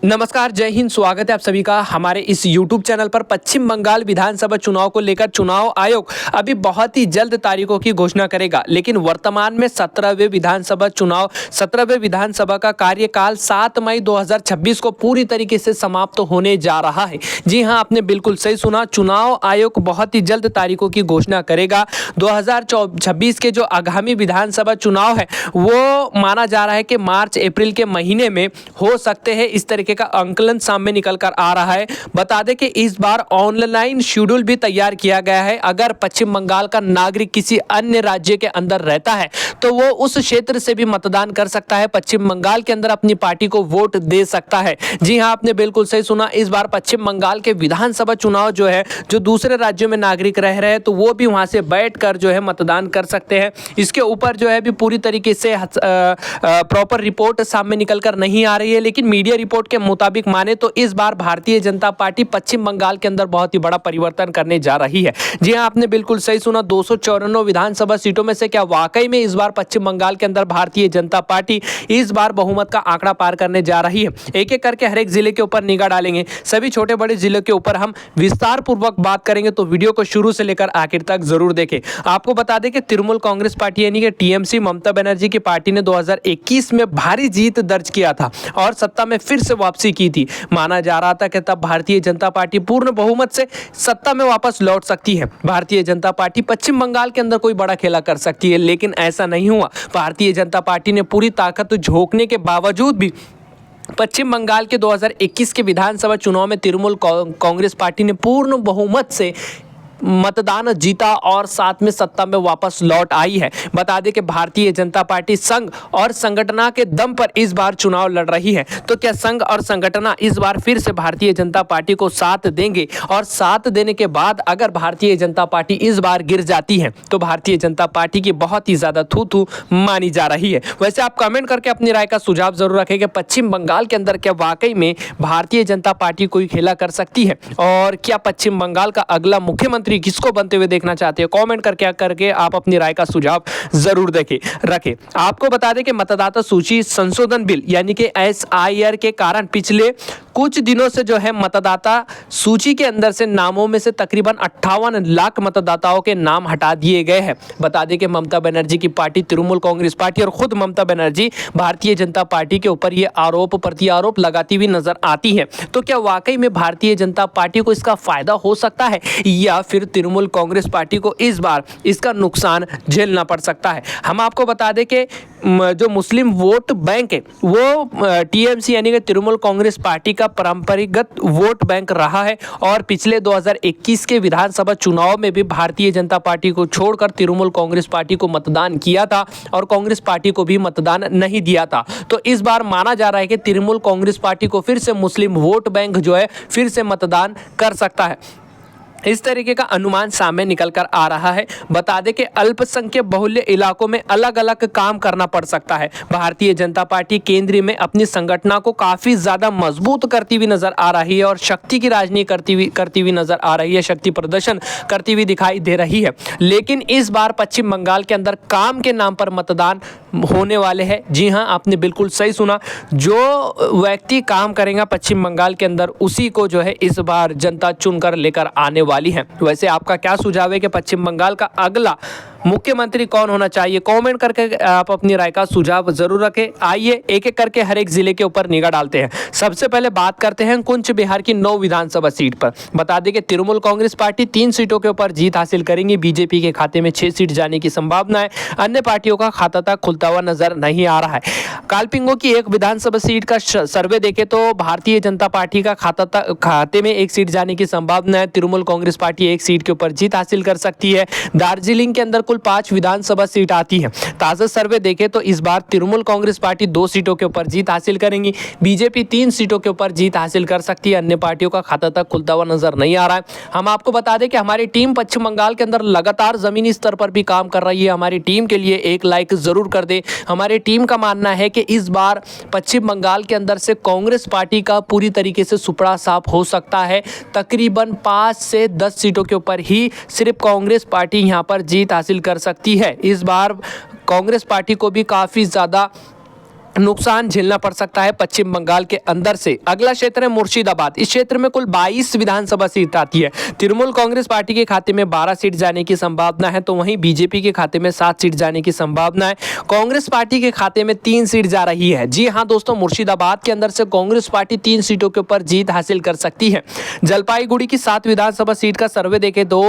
नमस्कार, जय हिंद। स्वागत है आप सभी का हमारे इस YouTube चैनल पर। पश्चिम बंगाल विधानसभा चुनाव को लेकर चुनाव आयोग अभी बहुत ही जल्द तारीखों की घोषणा करेगा, लेकिन वर्तमान में 17वें विधानसभा का कार्यकाल 7 मई 2026 को पूरी तरीके से समाप्त होने जा रहा है। जी हां, आपने बिल्कुल सही सुना, चुनाव आयोग बहुत ही जल्द तारीखों की घोषणा करेगा। 2026 के जो आगामी विधानसभा चुनाव है वो माना जा रहा है कि मार्च अप्रैल के महीने में हो सकते हैं। इस तरीके का आंकलन सामने निकल कर आ रहा है। बता दें कि इस बार ऑनलाइन शेड्यूल भी तैयार किया गया है। अगर पश्चिम बंगाल का नागरिक किसी अन्य राज्य के अंदर रहता है तो वो उस क्षेत्र से भी मतदान कर सकता है, पश्चिम बंगाल के अंदर अपनी पार्टी को वोट दे सकता है। जी हां, आपने बिल्कुल सही सुना, इस बार पश्चिम बंगाल के विधानसभा चुनाव जो है, जो दूसरे राज्यों में नागरिक रह रहे हैं तो वो भी वहां से बैठकर जो है मतदान कर सकते हैं। इसके ऊपर जो है भी पूरी तरीके से प्रॉपर रिपोर्ट सामने निकल कर नहीं आ रही है, लेकिन मीडिया रिपोर्ट के मुताबिक माने तो इस बार भारतीय जनता पार्टी पश्चिम बंगाल के अंदर बहुत ही बड़ा परिवर्तन करने जा रही है। जी हां, आपने बिल्कुल सही सुना, 294 विधानसभा सीटों में से क्या वाकई में इस बार पश्चिम बंगाल के अंदर भारतीय जनता पार्टी इस बार बहुमत का आंकड़ा पार करने जा रही है। एक एक करके हर एक जिले के ऊपर निगाह डालेंगे, सभी छोटे बड़े जिलों के ऊपर हम विस्तार पूर्वक बात करेंगे, तो वीडियो को शुरू से लेकर आखिर तक जरूर देखें। आपको बता दें कि तृणमूल कांग्रेस पार्टी यानी कि टीएमसी, ममता बनर्जी की पार्टी ने 2021 में भारी जीत दर्ज किया था और सत्ता में फिर से वापसी की थी। माना जा रहा था कि तब भारतीय जनता पार्टी पूर्ण बहुमत से सत्ता में वापस लौट सकती है। भारतीय जनता पार्टी पश्चिम बंगाल के अंदर कोई बड़ा खेला कर सकती है, लेकिन ऐसा नहीं हुआ। भारतीय जनता पार्टी ने पूरी ताकत झोंकने के बावजूद भी पश्चिम बंगाल के 2021 के विधानसभा चुनाव में तृणमूल कांग्रेस पार्टी ने पूर्ण बहुमत से मतदान जीता और साथ में सत्ता में वापस लौट आई है। बता दें कि भारतीय जनता पार्टी संघ और संगठना के दम पर इस बार चुनाव लड़ रही है। तो क्या संघ और संगठना इस बार फिर से भारतीय जनता पार्टी को साथ देंगे? और साथ देने के बाद अगर भारतीय जनता पार्टी इस बार गिर जाती है तो भारतीय जनता पार्टी की बहुत ही ज्यादा थू मानी जा रही है। वैसे आप कमेंट करके अपनी राय का सुझाव जरूर रखें कि पश्चिम बंगाल के अंदर क्या वाकई में भारतीय जनता पार्टी कोई खेला कर सकती है, और क्या पश्चिम बंगाल का अगला मुख्यमंत्री किसको बनते हुए देखना चाहते हो? कमेंट करके आप अपनी राय का सुझाव जरूर रखें। आपको बता दें कि मतदाता सूची संशोधन बिल यानी कि SIR के कारण पिछले कुछ दिनों से जो है मतदाता सूची के अंदर से नामों में से तकरीबन 58 लाख मतदाताओं के नाम हटा दिए गए हैं। बता दें कि ममता बनर्जी की पार्टी तृणमूल कांग्रेस पार्टी और खुद ममता बनर्जी भारतीय जनता पार्टी के ऊपर ये आरोप प्रत्यारोप लगाती हुई नजर आती है। तो क्या वाकई में भारतीय जनता पार्टी को इसका फायदा हो सकता है, या फिर तृणमूल कांग्रेस पार्टी को इस बार इसका नुकसान झेलना पड़ सकता है? हम आपको बता दें कि जो मुस्लिम वोट बैंक है वो TMC यानी कि तृणमूल कांग्रेस पार्टी का परंपरागत वोट बैंक रहा है, और पिछले 2021 के विधानसभा चुनाव में भी भारतीय जनता पार्टी को छोड़कर तृणमूल कांग्रेस पार्टी को मतदान किया था और कांग्रेस पार्टी को भी मतदान नहीं दिया था। तो इस बार माना जा रहा है कि तृणमूल कांग्रेस पार्टी को फिर से मुस्लिम वोट बैंक जो है फिर से मतदान कर सकता है। इस तरीके का अनुमान सामने निकल कर आ रहा है। बता दें कि अल्पसंख्यक बहुल्य इलाकों में अलग अलग काम करना पड़ सकता है। भारतीय जनता पार्टी केंद्र में अपनी संगठना को काफ़ी ज़्यादा मजबूत करती हुई नजर आ रही है और शक्ति की राजनीति करती हुई नजर आ रही है, शक्ति प्रदर्शन करती हुई दिखाई दे रही है। लेकिन इस बार पश्चिम बंगाल के अंदर काम के नाम पर मतदान होने वाले हैं। जी हाँ, आपने बिल्कुल सही सुना, जो व्यक्ति काम करेगा पश्चिम बंगाल के अंदर उसी को जो है इस बार जनता चुनकर लेकर आने वाली है। वैसे आपका क्या सुझाव है कि पश्चिम बंगाल का अगला मुख्यमंत्री कौन होना चाहिए? कमेंट करके आप अपनी राय का सुझाव जरूर रखें। आइए एक एक करके हर एक जिले के ऊपर निगाह डालते हैं। सबसे पहले बात करते हैं कुंच बिहार की 9 विधानसभा सीट पर। बता दें कि तृणमूल कांग्रेस पार्टी 3 सीटों के ऊपर जीत हासिल करेंगी। बीजेपी के खाते में 6 सीट जाने की संभावना है। अन्य पार्टियों का खाता तक खुलता हुआ नजर नहीं आ रहा है। कालपिंगो की एक विधानसभा सीट का सर्वे देखें तो भारतीय जनता पार्टी का खाते में 1 सीट जाने की संभावना है। तृणमूल कांग्रेस पार्टी 1 सीट के ऊपर जीत हासिल कर सकती है। दार्जिलिंग के अंदर कुल 5 विधानसभा सीट आती है। ताजा सर्वे देखें तो इस बार तृणमूल कांग्रेस पार्टी 2 सीटों के ऊपर जीत हासिल करेंगी। बीजेपी 3 सीटों के ऊपर जीत हासिल कर सकती है। अन्य पार्टियों का खाता तक खुलता हुआ नजर नहीं आ रहा है। हम आपको बता दें कि हमारी टीम पश्चिम बंगाल के अंदर लगातार जमीनी स्तर पर भी काम कर रही है। हमारी टीम के लिए एक लाइक जरूर कर दे। हमारी टीम का मानना है कि इस बार पश्चिम बंगाल के अंदर से कांग्रेस पार्टी का पूरी तरीके से सुपड़ा साफ हो सकता है। तकरीबन 5 से 10 सीटों के ऊपर ही सिर्फ कांग्रेस पार्टी यहां पर जीत हासिल कर सकती है। इस बार कांग्रेस पार्टी को भी काफ़ी ज़्यादा नुकसान झेलना पड़ सकता है पश्चिम बंगाल के अंदर से। अगला क्षेत्र है मुर्शिदाबाद। इस क्षेत्र में कुल 22 विधानसभा सीट आती है। तृणमूल कांग्रेस पार्टी के खाते में 12 सीट जाने की संभावना है, तो वहीं बीजेपी के खाते में 7 सीट जाने की संभावना है। कांग्रेस पार्टी के खाते में 3 सीट जा रही है। जी हां दोस्तों, मुर्शिदाबाद के अंदर से कांग्रेस पार्टी 3 सीटों के ऊपर जीत हासिल कर सकती है। जलपाईगुड़ी की 7 विधानसभा सीट का सर्वे देखें तो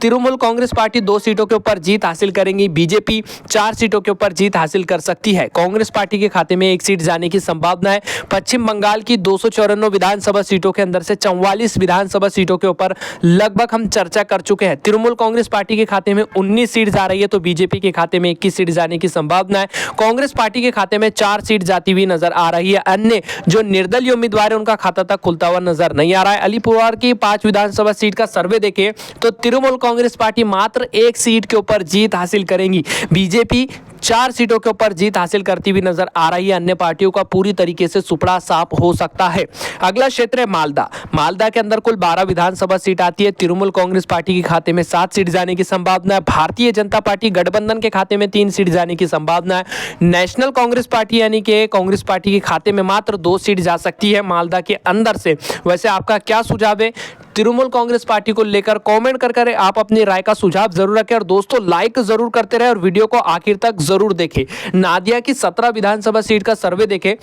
तृणमूल कांग्रेस पार्टी 2 सीटों के ऊपर जीत हासिल करेंगी। बीजेपी 4 सीटों के ऊपर जीत हासिल कर सकती है। कांग्रेस पार्टी के खाते में 1 सीट जाने की संभावना है। पश्चिम बंगाल की 294 विधानसभा सीटों के अंदर से 44 विधानसभा सीटों के ऊपर लगभग हम चर्चा कर चुके हैं। तृणमूल कांग्रेस पार्टी के खाते में 19 सीट जा रही है, तो बीजेपी के खाते में 21 सीट जाने की संभावना है। कांग्रेस पार्टी के खाते में 4 सीट जाती हुई नजर आ रही है। अन्य जो निर्दलीय उम्मीदवार है उनका खाता तक खुलता हुआ नजर नहीं आ रहा है। अलीपुरद्वार की 5 विधानसभा सीट का सर्वे देखें तो तृणमूल कांग्रेस पार्टी मात्र 1 सीट के ऊपर जीत हासिल करेंगी। बीजेपी 4 सीटों के ऊपर जीत हासिल करती हुई नजर आ रही है। अन्य पार्टियों का पूरी तरीके से सुपड़ा साफ हो सकता है। अगला क्षेत्र है मालदा। मालदा के अंदर कुल 12 विधानसभा सीट आती है। तृणमूल कांग्रेस पार्टी के खाते में 7 सीट जाने की संभावना है। भारतीय जनता पार्टी गठबंधन के खाते में 3 सीट जाने की संभावना है। नेशनल कांग्रेस पार्टी यानी कि कांग्रेस पार्टी के खाते में मात्र 2 सीट जा सकती है मालदा के अंदर से। वैसे आपका क्या सुझाव है तृणमूल कांग्रेस पार्टी को लेकर? कमेंट कर आप अपनी राय का सुझाव जरूर रखें और दोस्तों लाइक जरूर करते रहे और वीडियो को आखिर तक जरूर देखें। नादिया की 17 विधानसभा सीट का सर्वे देखें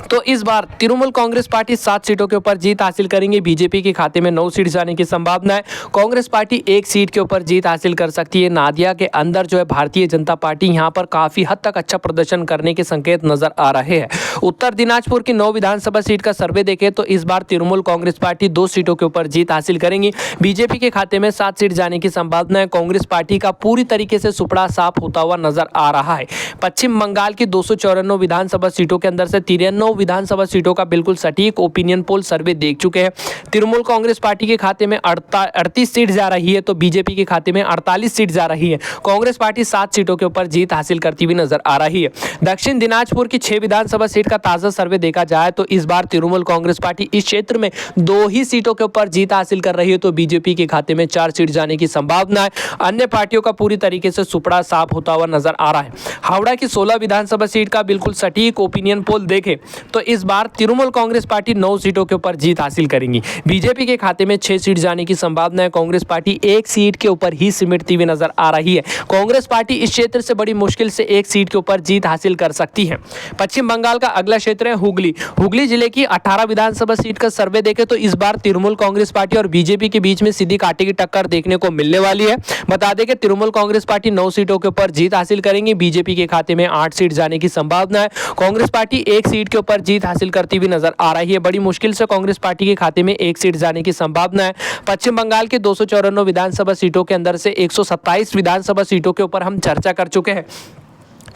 तो इस बार तृणमूल कांग्रेस पार्टी 7 सीटों के ऊपर जीत हासिल करेंगे। बीजेपी के खाते में 9 सीट जाने की संभावना है। कांग्रेस पार्टी 1 सीट के ऊपर जीत हासिल कर सकती है। नादिया के अंदर जो है भारतीय जनता पार्टी यहां पर काफी हद तक अच्छा प्रदर्शन करने के संकेत नजर आ रहे हैं। उत्तर दिनाजपुर की 9 विधानसभा सीट का सर्वे देखें तो इस बार तृणमूल कांग्रेस पार्टी 2 सीटों के ऊपर जीत हासिल करेंगी। बीजेपी के खाते में 7 सीट जाने की संभावना है। कांग्रेस पार्टी का पूरी तरीके से सुपड़ा साफ होता हुआ नजर आ रहा है। पश्चिम बंगाल की 294 विधानसभा सीटों के अंदर से 93 विधानसभा सीटों का बिल्कुल सटीक ओपिनियन पोल सर्वे देख चुके हैं। तृणमूल कांग्रेस पार्टी के खाते में 38 सीट जा रही है, तो बीजेपी के खाते में 48 सीट जा रही है। कांग्रेस पार्टी 7 सीटों के ऊपर जीत हासिल करती हुई नजर आ रही है। दक्षिण दिनाजपुर की 6 विधानसभा सीट का ताजा सर्वे देखा जाए तो इस बार तृणमूल कांग्रेस पार्टी इस क्षेत्र में 2 ही सीटों के ऊपर जीत हासिल कर रही है, तो बीजेपी के खाते में 4 सीट जाने की संभावना है। अन्य पार्टियों का पूरी तरीके से सुपड़ा साफ होता हुआ नजर आ रहा है। हावड़ा की 16 विधानसभा सीट का बिल्कुल सटीक ओपिनियन पोल देखें तो इस बार तृणमूल कांग्रेस पार्टी 9 सीटों के ऊपर जीत हासिल करेंगी। बीजेपी के खाते में 6 सीट जाने की संभावना है। कांग्रेस पार्टी 1 सीट के ऊपर ही सिमटती हुई नजर आ रही है। कांग्रेस पार्टी इस क्षेत्र से बड़ी मुश्किल से 1 सीट के ऊपर जीत हासिल कर सकती है। पश्चिम बंगाल का अगला क्षेत्र है हुगली। हुगली जिले की 18 विधानसभा सीट का सर्वे देखें तो इस बार तृणमूल कांग्रेस पार्टी और बीजेपी के बीच में सीधी कांटे की टक्कर देखने को मिलने वाली है। बता दें कि तृणमूल कांग्रेस पार्टी 9 सीटों के ऊपर जीत हासिल करेंगी। बीजेपी के खाते में 8 सीट जाने की संभावना है। कांग्रेस पार्टी 1 सीट के ऊपर जीत हासिल करती हुई नजर आ रही है। बड़ी मुश्किल से कांग्रेस पार्टी के खाते में 1 सीट जाने की संभावना है। पश्चिम बंगाल के 294 विधानसभा सीटों के अंदर से 127 विधानसभा सीटों के ऊपर हम चर्चा कर चुके हैं।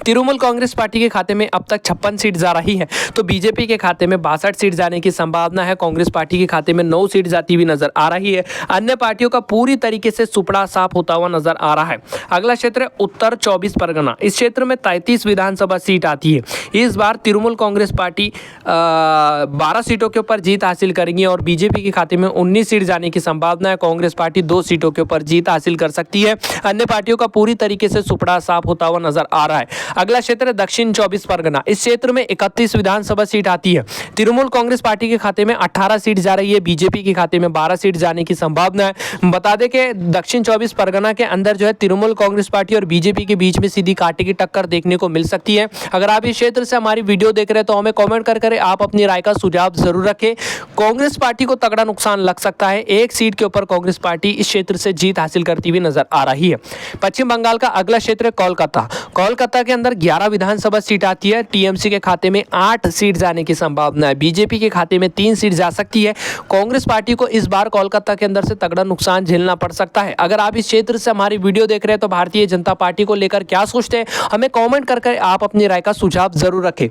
तृणमूल कांग्रेस पार्टी के खाते में अब तक 56 सीट जा रही है, तो बीजेपी के खाते में 62 सीट जाने की संभावना है। कांग्रेस पार्टी के खाते में 9 सीट जाती हुई नजर आ रही है। अन्य पार्टियों का पूरी तरीके से सुपड़ा साफ होता हुआ नजर आ रहा है। अगला क्षेत्र है उत्तर 24 परगना। इस क्षेत्र में 33 विधानसभा सीट आती है। इस बार तृणमूल कांग्रेस पार्टी 12 सीटों के ऊपर जीत हासिल करेंगी और बीजेपी के खाते में 19 सीट जाने की संभावना है। कांग्रेस पार्टी 2 सीटों के ऊपर जीत हासिल कर सकती है। अन्य पार्टियों का पूरी तरीके से सुपड़ा साफ होता हुआ नजर आ रहा है। अगला क्षेत्र है दक्षिण 24 परगना। इस क्षेत्र में 31 विधानसभा सीट आती है। तृणमूल कांग्रेस पार्टी के खाते में 18 सीट जा रही है। बीजेपी के खाते में 12 सीट जाने की संभावना है। बता दें कि दक्षिण 24 परगना के अंदर जो है तृणमूल कांग्रेस पार्टी और बीजेपी के बीच में सीधी कांटे की टक्कर देखने को मिल सकती है। अगर आप इस क्षेत्र से हमारी वीडियो देख रहे हैं तो हमें कमेंट कर आप अपनी राय का सुझाव जरूर रखें। कांग्रेस पार्टी को तगड़ा नुकसान लग सकता है। 1 सीट के ऊपर कांग्रेस पार्टी इस क्षेत्र से जीत हासिल करती हुई नजर आ रही है। पश्चिम बंगाल का अगला क्षेत्र है कोलकाता। कोलकाता के अंदर 11 विधानसभा सीट आती है। टीएमसी के खाते में 8 सीट जाने की संभावना है। बीजेपी के खाते में 3 सीट जा सकती है। कांग्रेस पार्टी को इस बार कोलकाता के अंदर से तगड़ा नुकसान झेलना पड़ सकता है। अगर आप इस क्षेत्र से हमारी वीडियो देख रहे हैं तो भारतीय जनता पार्टी को लेकर क्या सोचते हैं हमें कमेंट कर आप अपनी राय का सुझाव जरूर रखें।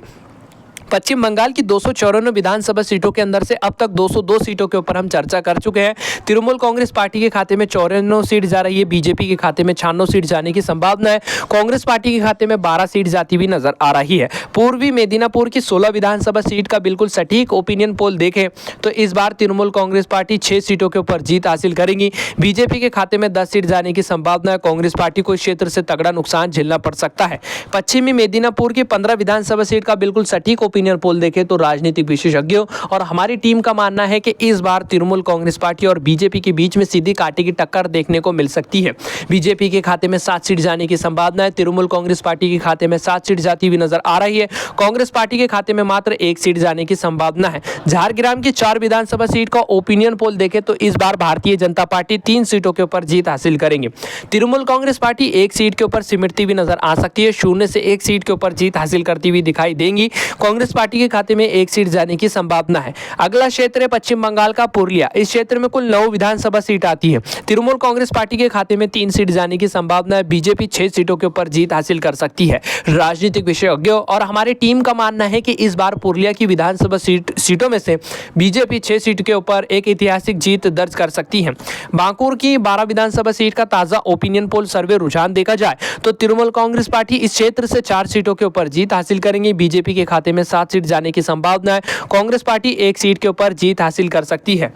पश्चिम बंगाल की 254 विधानसभा सीटों के अंदर से अब तक 202 सीटों के ऊपर हम चर्चा कर चुके हैं। तृणमूल कांग्रेस पार्टी के खाते में 54 सीट जा रही है, बीजेपी के खाते में 96 सीट जाने की संभावना है, कांग्रेस पार्टी के खाते में 12 सीट जाती हुई नजर आ रही है। पूर्वी मेदिनीपुर की 16 विधानसभा सीट का बिल्कुल सटीक ओपिनियन पोल देखें तो इस बार तृणमूल कांग्रेस पार्टी 6 सीटों के ऊपर जीत हासिल करेगी, बीजेपी के खाते में 10 सीट जाने की संभावना है, कांग्रेस पार्टी को इस क्षेत्र से तगड़ा नुकसान झेलना पड़ सकता है। पश्चिमी मेदिनीपुर की 15 विधानसभा सीट का बिल्कुल सटीक ओपिनियन पोल देखें तो राजनीतिक विशेषज्ञों और हमारी टीम का मानना है कि इस बार तृणमूल कांग्रेस पार्टी और बीजेपी के बीच में सीधी कांटे की टक्कर देखने को मिल सकती है। बीजेपी के खाते में 7 सीट जाने की संभावना है, तृणमूल कांग्रेस पार्टी के खाते में 7 सीट जाती हुई नजर आ रही है, कांग्रेस पार्टी के खाते में मात्र 1 सीट जाने की संभावना है। झारग्राम की 4 विधानसभा सीट का ओपिनियन पोल देखें तो इस बार भारतीय जनता पार्टी 3 सीटों के ऊपर जीत हासिल करेंगे। तृणमूल कांग्रेस पार्टी 1 सीट के ऊपर सिमटती हुई नजर आ सकती है, 0 से 1 सीट के ऊपर जीत हासिल करती हुई दिखाई देंगी, कांग्रेस पार्टी के खाते में 1 सीट जाने की संभावना है। अगला क्षेत्र है पश्चिम बंगाल का पुरुलिया। इस क्षेत्र में कुल 9 विधानसभा सीट आती है, तृणमूल कांग्रेस पार्टी के खाते में 3 सीट जाने की संभावना है, बीजेपी 6 सीटों के ऊपर जीत हासिल कर सकती है। राजनीतिक विशेषज्ञों और हमारी टीम का मानना है कि इस बार पुरुलिया की विधानसभा सीटों में से बीजेपी 6 सीट के ऊपर एक ऐतिहासिक जीत दर्ज कर सकती है। बांकुर की 12 विधानसभा सीट का ताजा ओपिनियन पोल सर्वे रुझान देखा जाए तो तृणमूल कांग्रेस पार्टी इस क्षेत्र से 4 सीटों के ऊपर जीत हासिल करेंगी, बीजेपी के खाते में 7 सीट जाने की संभावना है, कांग्रेस पार्टी 1 सीट के ऊपर जीत हासिल कर सकती है।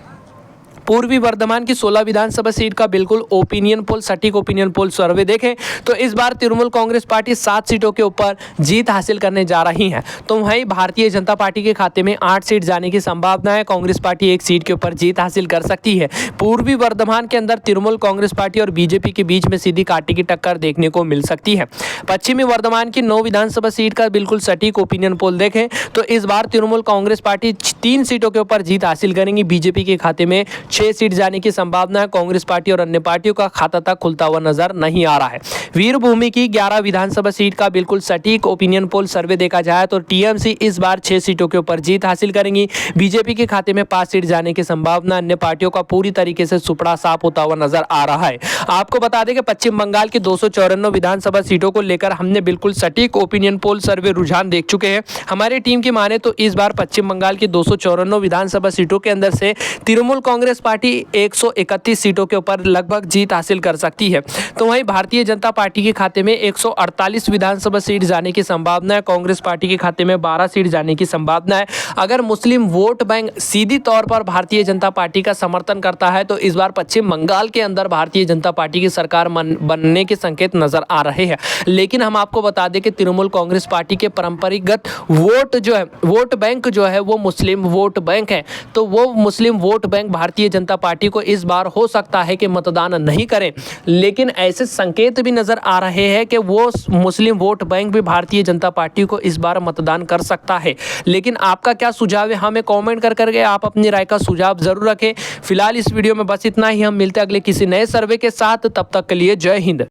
पूर्वी वर्धमान की 16 विधानसभा सीट का बिल्कुल ओपिनियन पोल सटीक ओपिनियन पोल सर्वे देखें तो इस बार तृणमूल कांग्रेस पार्टी 7 सीटों के ऊपर जीत हासिल करने जा रही है, तो वहीं भारतीय जनता पार्टी के खाते में 8 सीट जाने की संभावना है, कांग्रेस पार्टी 1 सीट के ऊपर जीत हासिल कर सकती है। पूर्वी वर्धमान के अंदर तृणमूल कांग्रेस पार्टी और बीजेपी के बीच में सीधी कांटे की टक्कर देखने को मिल सकती है। पश्चिमी वर्धमान की 9 विधानसभा सीट का बिल्कुल सटीक ओपिनियन पोल देखें तो इस बार तृणमूल कांग्रेस पार्टी 3 सीटों के ऊपर जीत हासिल करेंगी, बीजेपी के खाते में 6 सीट जाने की संभावना है, कांग्रेस पार्टी और अन्य पार्टियों का खाता तक खुलता हुआ नजर नहीं आ रहा है। वीरभूमि की 11 विधानसभा सीट का बिल्कुल सटीक ओपिनियन पोल सर्वे देखा जाए तो टीएमसी इस बार 6 सीटों के ऊपर जीत हासिल करेंगी, बीजेपी के खाते में 5 सीट जाने की संभावना, अन्य पार्टियों का पूरी तरीके से सुपड़ा साफ होता हुआ नजर आ रहा है। आपको बता दें कि पश्चिम बंगाल की 254 विधानसभा सीटों को लेकर हमने बिल्कुल सटीक ओपिनियन पोल सर्वे रुझान देख चुके हैं। हमारी टीम की माने तो इस बार पश्चिम बंगाल की 254 विधानसभा सीटों के अंदर से तृणमूल कांग्रेस पार्टी 131 सीटों के ऊपर लगभग जीत हासिल कर सकती है, तो वहीं भारतीय जनता पार्टी के खाते में 148 विधानसभा सीट जाने की संभावना है, कांग्रेस पार्टी के खाते में 12 सीट जाने की संभावना है। अगर मुस्लिम वोट बैंक सीधी तौर पर भारतीय जनता पार्टी का समर्थन करता है तो इस बार पश्चिम बंगाल के अंदर भारतीय जनता पार्टी की सरकार बनने के संकेत नजर आ रहे हैं। लेकिन हम आपको बता दें कि तृणमूल कांग्रेस पार्टी के परंपरागत वोट बैंक जो है वो मुस्लिम वोट बैंक है, तो वो मुस्लिम vote bank Bharatiya Janata party को इस बार हो सकता है कि मतदान नहीं करें, लेकिन ऐसे संकेत भी नजर आ रहे हैं कि वो मुस्लिम वोट बैंक भी भारतीय जनता पार्टी को इस बार मतदान कर सकता है। लेकिन आपका क्या सुझाव है हमें कमेंट करके आप अपनी राय का सुझाव जरूर रखें। फिलहाल इस वीडियो में बस इतना ही, हम मिलते हैं अगले किसी नए सर्वे के साथ, तब तक के लिए जय हिंद।